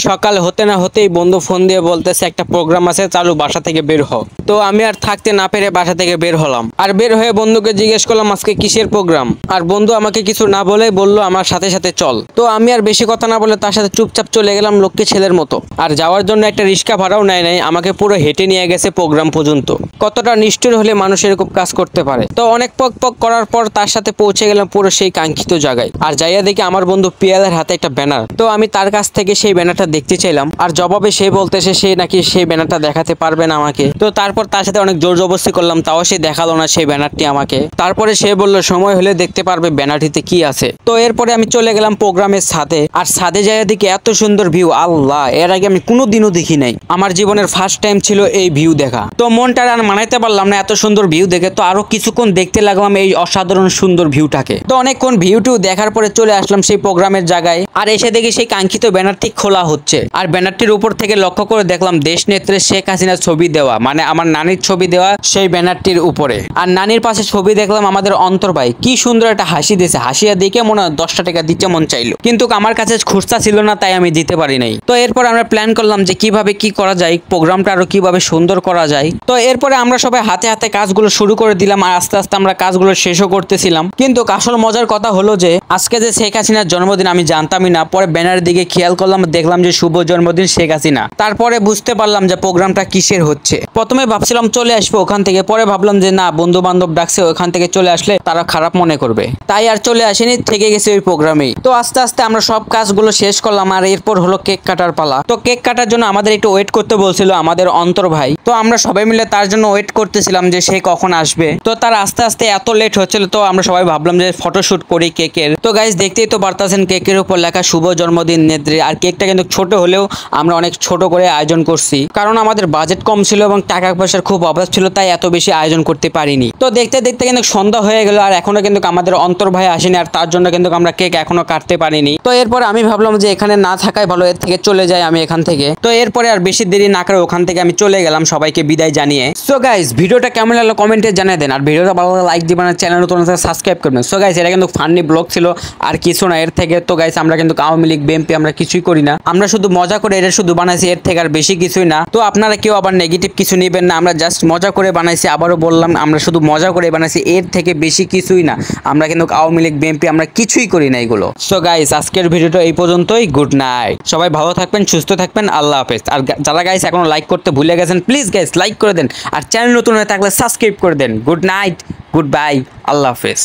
সকাল হতে না হতেই বন্ধু ফোন দিয়ে বলতেছে একটা প্রোগ্রাম আছে চালু, বাসা থেকে বের হ। তো আমি আর থাকতে না পেরে বাসা থেকে বের হলাম। আর বের হয়ে বন্ধুকে জিজ্ঞেস করলাম আজকে কিসের প্রোগ্রাম। আর বন্ধু আমাকে কিছু না বলেই বললো আমার সাথে সাথে চল। তো আমি আর বেশি কথা না বলে তার সাথে চুপচাপ চলে গেলাম লক্ষ্মী ছেলের মতো। আর যাওয়ার জন্য একটা রিক্সা ভাড়াও নেয় নাই, আমাকে পুরো হেঁটে নিয়ে গেছে প্রোগ্রাম পর্যন্ত। কতটা নিষ্ঠুর হলে মানুষ এরকম কাজ করতে পারে। তো অনেক পক পক করার পর তার সাথে পৌঁছে গেলাম পুরো সেই কাঙ্ক্ষিত জায়গায়। আর যাইয়া দেখি আমার বন্ধু পিয়ালের হাতে একটা ব্যানার। তো আমি তার কাছ থেকে সেই ব্যানারটা দেখতে চাইলাম, আর জবাবে সে বলতেছে সে নাকি সেই ব্যানারটা দেখাতে পারবে না আমাকে। তো তারপর তার সাথে অনেক জোর জবরদস্তি করলাম, তাও সে দেখালো না সেই ব্যানারটি আমাকে। তারপরে সে বললো সময় হলে দেখতে পারবে ব্যানারটিতে কি আছে। তো এরপরে আমি চলে গেলাম প্রোগ্রামের ছাদে। আর ছাদে যাইয়া দেখি এত সুন্দর ভিউ, আল্লাহ, এর আগে আমি কোনোদিনও দেখি নাই। আমার জীবনের ফার্স্ট টাইম ছিল এই ভিউ দেখা। তো মনটা আর মানাইতে পারলাম না এত সুন্দর ভিউ দেখে। তো আরো কিছুক্ষণ দেখতে লাগলাম এই অসাধারণ সুন্দর ভিউটাকে। তো অনেকক্ষণ ভিউটিও দেখার পরে চলে আসলাম সেই প্রোগ্রামের জায়গায়। আর এসে দেখি সেই কাঙ্ক্ষিত ব্যানারটি খোলা হচ্ছে। আর ব্যানারটির উপর থেকে লক্ষ্য করে দেখলাম দেশ নেত্রী শেখ হাসিনার ছবি দেওয়া, মানে আমার নানির ছবি দেওয়া সেই ব্যানারটির উপরে। আর নানির পাশে ছবি দেখলাম আমাদের অন্তর ভাই, কি সুন্দর একটা হাসি দিয়েছে। হাসিয়া দেখে মনে হয় 10টা টাকা দিতে মন চাইলো, কিন্তু আমার কাছে খুচরা ছিল না, তাই আমি দিতে পারি নাই। তো এরপর আমরা প্ল্যান করলাম যে কিভাবে কি করা যায়, প্রোগ্রামটা আরো কিভাবে সুন্দর করা যায়। তো এরপরে আমরা সবাই হাতে হাতে কাজগুলো শুরু করে দিলাম। আর আস্তে আস্তে আমরা কাজগুলো শেষও করতেছিলাম। কিন্তু আসল মজার কথা হলো যে আজকে যে শেখ হাসিনার জন্মদিন আমি জানতামই না। পরে ব্যানারের দিকে খেয়াল করলাম, দেখলাম যে শুভ জন্মদিন শেখ হাসিনা। তারপরে বুঝতে পারলাম যে প্রোগ্রামটা কিসের হচ্ছে। প্রথমে ভাবছিলাম চলে আসবো ওখান থেকে, পরে ভাবলাম যে না, বন্ধু বান্ধব ডাকছে, ওখান থেকে চলে আসলে তারা খারাপ মনে করবে, তাই আর চলে আসেনি, থেকে গেছে ওই প্রোগ্রামেই। তো আস্তে আস্তে আমরা সব কাজগুলো শেষ করলাম। আর এরপর হলো কেক কাটার পালা। তো কেক কাটার জন্য আমাদের একটু ওয়েট করতে বলছিল আমাদের অন্তর ভাই। তো আমরা সবাই মিলে তার জন্য ওয়েট করতেছিলাম যে সে কখন আসবে। তো তার আস্তে আস্তে এত লেট হচ্ছিল, তো আমরা সবাই ভাবলাম যে ফটোশুট করি কেকের। তো গাইস দেখতেই তো পারতাছেন কেকের উপর লেখা শুভ জন্মদিন নেত্রী। আর কেকটা কিন্তু ছোট হলেও আমরা অনেক ছোট করে আয়োজন করছি, কারণ আমাদের বাজেট কম ছিল এবং টাকা পয়সার খুব অভাব ছিল, তাই এত বেশি আয়োজন করতে পারিনি। তো দেখতে দেখতে কিন্তু সন্ধ্যা হয়ে গেল, আর এখনো কিন্তু আমাদের অন্তর ভাই আসেনি। আর তার জন্য কিন্তু আমরা কেক এখনো কাটতে পারিনি। তো এরপর আমি ভাবলাম যে এখানে না থাকাই ভালো, এর থেকে চলে যাই আমি এখান থেকে। তো এরপরে আর বেশি দেরি না করে ওখান থেকে আমি চলে গেলাম সবাইকে বিদায় জানিয়ে। সো গাইস ভিডিওটা কেমন লাগলো কমেন্টে জানিয়ে দেন। আর ভিডিওটা ভালো লাগলে লাইক দিবেন, আর চ্যানেল নতুন হলে সাবস্ক্রাইব করবেন। সো গাইস এটা কিন্তু ফানি ব্লগ ছিল আর কিছু না এর থেকে। তো গাইস আমরা কিন্তু আওয়ামী লীগ বিএনপি আমরা কিছুই করি না, আমরা শুধু মজা করে এটা শুধু বানাইছি, এর থেকে আর বেশি কিছুই না। তো আপনারা কেউ আবার নেগেটিভ কিছু নেবেন না, আমরা জাস্ট মজা করে বানাইছি। আবারও বললাম আমরা শুধু মজা করে বানাইছি, এর থেকে বেশি কিছুই না। আমরা কিন্তু আওয়ামী লীগ বিএনপি আমরা কিছুই করি না এগুলো। সো গাইস আজকের ভিডিওটা এই পর্যন্তই। গুড নাইট, সবাই ভালো থাকবেন, সুস্থ থাকবেন, আল্লাহ হাফেজ। আর যারা গাইস এখনো লাইক করতে ভুলে গেছেন, প্লিজ গাইস লাইক করে দেন, আর চ্যানেল নতুন হয়ে থাকলে সাবস্ক্রাইব করে দেন। গুড নাইট, গুড বাই, আল্লাহ হাফেজ।